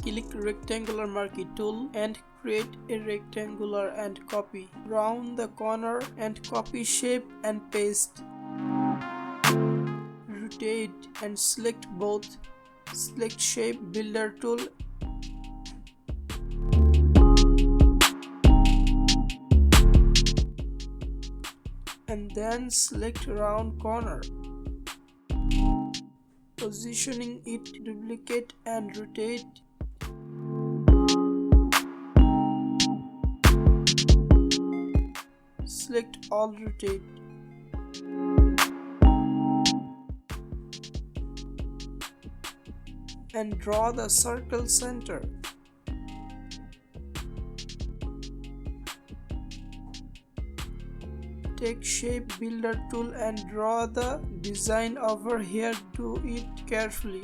Click rectangular marquee tool and create a rectangular and copy. Round the corner and copy shape and paste. Rotate and select both. Select shape builder tool and then select round corner. Positioning it, duplicate and rotate. Select all, rotate. And draw the circle center. Take shape builder tool and draw the design over here. Do it carefully.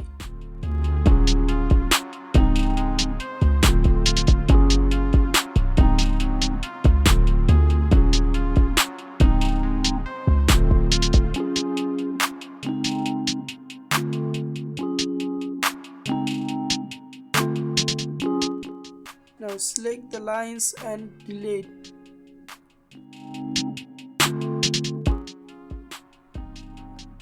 Now select the lines and delete.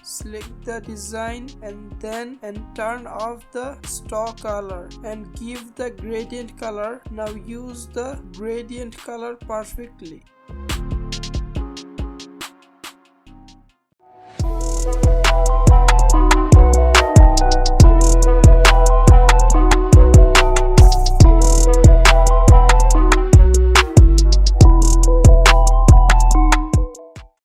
Select the design and then turn off the stock color and give the gradient color. Now use the gradient color perfectly.